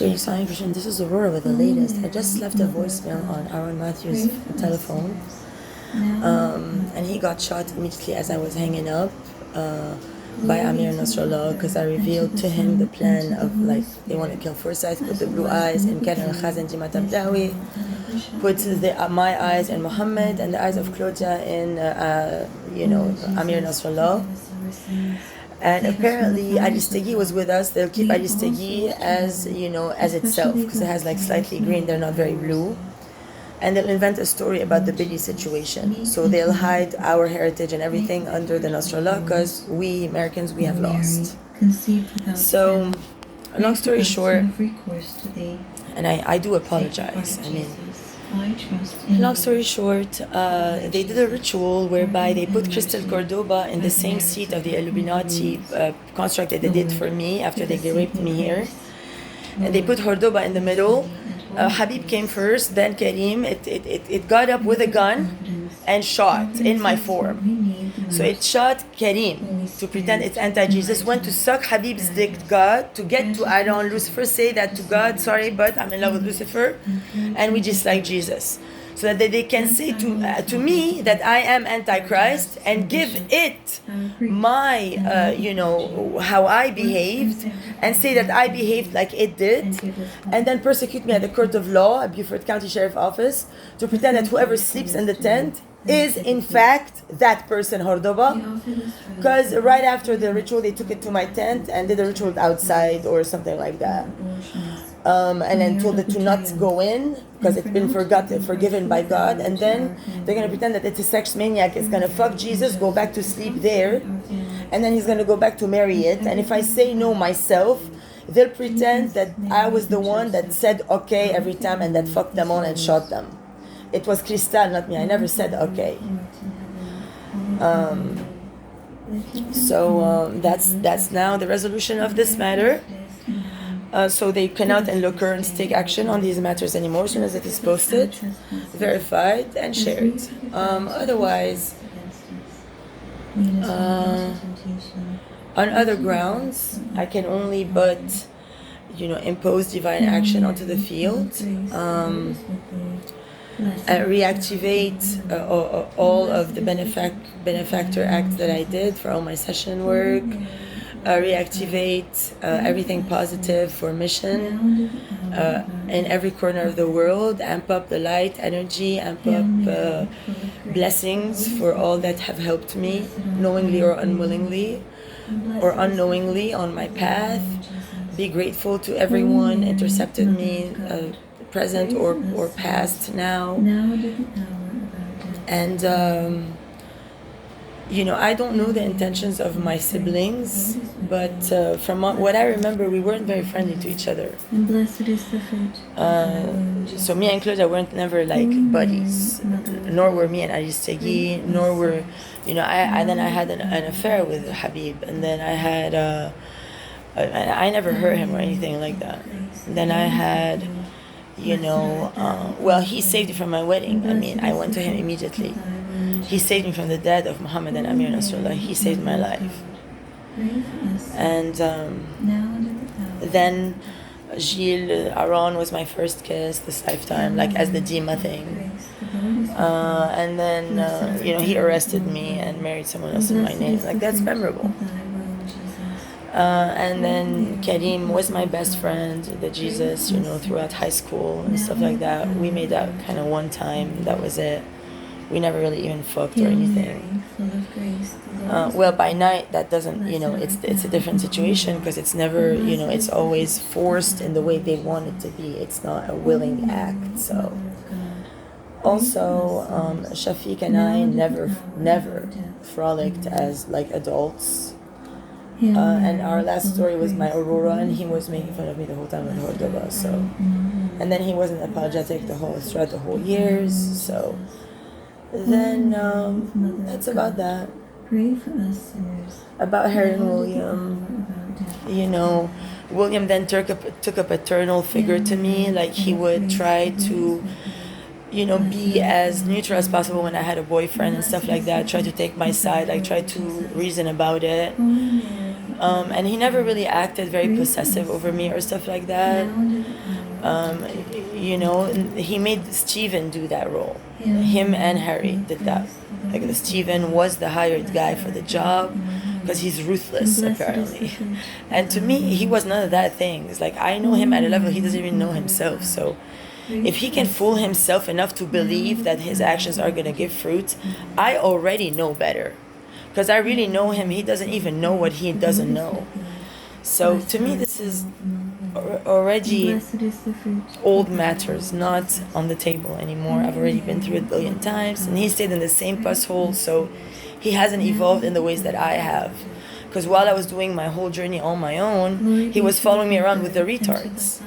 Great sign, Christian. This is Aurora with the latest. I just left a voicemail on Aaron Matthews' telephone, and he got shot immediately as I was hanging up by Amir Nasrallah, because I revealed to him the plan of, like, they want to kill Forsyth, put the blue eyes in Karen al-Khazan Jima Tabdawi, put my eyes in Muhammad, and the eyes of Claudia in Amir Nasrallah. And apparently Aristegi was with us. They'll keep Aristegi as itself, because it has like slightly green, they're not very blue. And they'll invent a story about the Billy situation. So they'll hide our heritage and everything under the Nasrallah, because we Americans, we have lost. So, long story short, and I do apologize. Long story short, they did a ritual whereby they put Crystal Cordoba in the same seat of the Illuminati construct that they did for me after they raped me here. And they put Cordoba in the middle. Habib came first, then Karim. It got up with a gun and shot in my form. So it shot Karim to pretend it's anti-Jesus, went to suck Habib's dick, God, to get to Aaron. Lucifer say that to God, sorry, but I'm in love with Lucifer, and we just like Jesus. So that they can say to me that I am Antichrist and give it my, how I behaved, and say that I behaved like it did, and then persecute me at the court of law, at Beaufort County Sheriff Office, to pretend that whoever sleeps in the tent is in fact that person, Cordoba. Because right after the ritual, they took it to my tent and did a ritual outside or something like that. And then told it to not go in because it's been forgiven by God, and then they're going to pretend that it's a sex maniac. It's going to fuck Jesus, go back to sleep there, and then he's going to go back to marry it. And if I say no myself, they'll pretend that I was the one that said okay every time and that fucked them all and shot them. It was Cristal, not me. I never said okay. So that's now the resolution of this matter. So they cannot in occurrence take action on these matters anymore as soon as it is posted, verified, and shared. Otherwise, on other grounds, I can only but impose divine action onto the field, reactivate all of the benefactor acts that I did for all my session work. Reactivate everything positive for mission in every corner of the world, amp up the light energy, amp up blessings for all that have helped me, knowingly or unwillingly, or unknowingly on my path. Be grateful to everyone intercepted me, present or past now. And I don't know the intentions of my siblings, but from what I remember, we weren't very friendly to each other. And blessed is the fruit. So me and Claudia weren't never like buddies, nor were me and Aristegi, nor were, then I had an affair with Habib, and then I had, and I never hurt him or anything like that. And then I had, he saved me from my wedding. I mean, I went to him immediately. He saved me from the death of Muhammad and Amir Nasrallah. He saved my life. And then Gilles Aaron was my first kiss this lifetime, like as the Dima thing. And then, he arrested me and married someone else in my name. Like, that's memorable. And then Karim was my best friend, the Jesus, throughout high school and stuff like that. We made out kind of one time, that was it. We never really even fucked or anything. By night, that doesn't, it's a different situation, because it's never, it's always forced in the way they want it to be. It's not a willing act. So, also, Shafiq and I never frolicked as like adults. And our last story was my Aurora, and he was making fun of me the whole time with Cordoba. So, and then he wasn't apologetic throughout the whole years. So. Then that's about that. Pray for us sinners. About Harry and William. William then took a paternal figure to me. Like, he would try to, be as neutral as possible when I had a boyfriend and stuff like that. Try to take my side. Like, try to reason about it. And he never really acted very possessive over me or stuff like that. You know, he made Steven do that role. Him and Harry did that. Like Steven was the hired guy for the job because he's ruthless apparently. And to me, he was none of that thing. It's like I know him at a level he doesn't even know himself. So if he can fool himself enough to believe that his actions are going to give fruit, I already know better. Because I really know him, he doesn't even know what he doesn't know. So to me, this is already old matters, not on the table anymore. I've already been through it a billion times, and he stayed in the same bus hole, so he hasn't evolved in the ways that I have. Because while I was doing my whole journey on my own, he was following me around with the retards.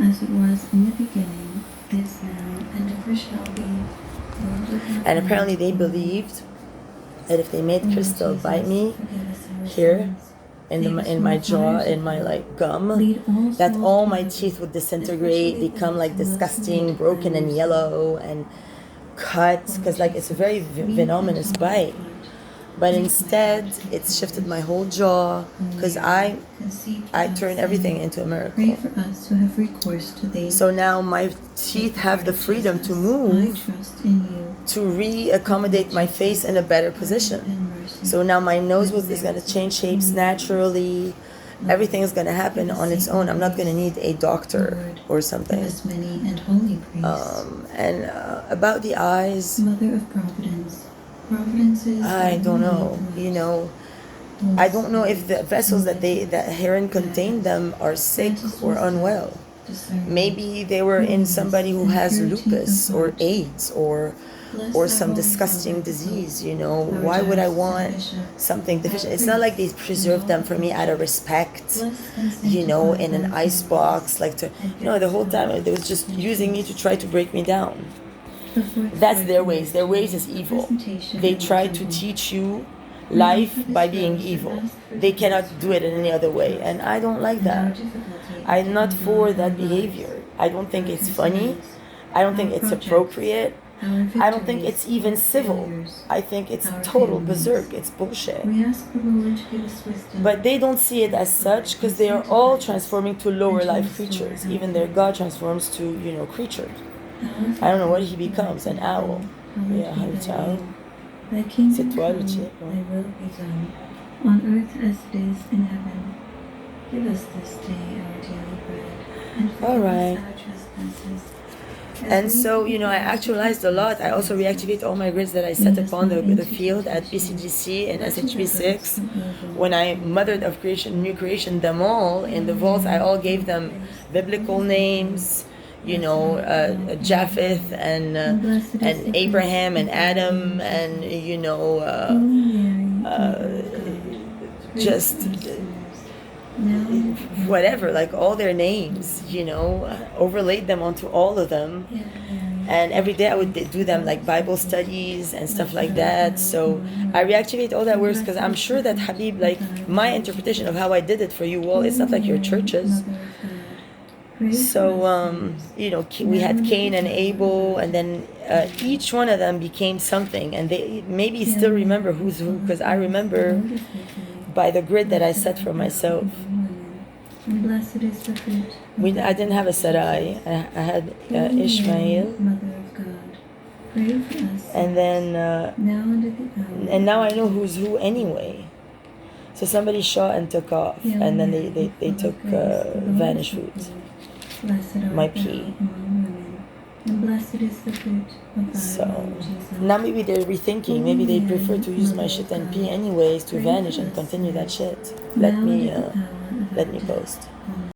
As it was in the beginning, is now, and ever shall be. And apparently they believed that if they made Crystal bite me here in my jaw, in my like gum, that all my teeth would disintegrate, become like disgusting, broken and yellow and cut, because like it's a very venomous bite. But instead, it's shifted my whole jaw because I turned everything into a miracle. Pray for us who have recourse to thee. So now my teeth have the freedom to move, to re-accommodate my face in a better position. So now my nose is going to change shapes naturally. Everything is going to happen on its own. I'm not going to need a doctor or something. And about the eyes, Mother of Providence. I don't know. You know, I don't know if the vessels that herein contain them are sick or unwell. Maybe they were in somebody who has lupus or AIDS or some disgusting disease, you know. Why would I want something deficient? It's not like they preserved them for me out of respect, you know, in an ice box, like to, you know, the whole time they was just using me to try to break me down. That's their ways. Their ways is evil. They try to teach you life by being evil. They cannot do it in any other way. And I don't like that. I'm not for that behavior. I don't think it's funny. I don't think it's appropriate. I don't think it's even civil. I think it's total berserk. It's bullshit. But they don't see it as such because they are all transforming to lower life creatures. Even their God transforms to, you know, creatures. I don't know what he becomes, an owl. Yeah, it's owl. C'est toi le type. On earth as it is in heaven. Give us this day our daily bread. And all right. our trespasses. And so, you know, I actualized a lot. I also reactivate all my grids that I set upon the field at BCGC and SHB6. When I Mothered of Creation, New Creation them all in the vaults, I all gave them biblical names. You know, Japheth and Abraham and Adam and, you know, just whatever, like all their names, you know, overlaid them onto all of them. And every day I would do them like Bible studies and stuff like that. So I reactivate all that works because I'm sure that Habib, like my interpretation of how I did it for you all, it's not like your churches. So, you know, we had Cain and Abel, and then each one of them became something, and they maybe still remember who's who, because I remember by the grid that I set for myself. Blessed is the fruit. I didn't have a Sarai. I had Ishmael. Mother of God, pray for us. And then, now and at the hour. And now I know who's who anyway. So somebody shot and took off, and then they took vanish foods. My pee. And blessed is the fruit of thy So now maybe they're rethinking. Maybe they prefer to use my shit and pee anyways to vanish and continue that shit. Let me post.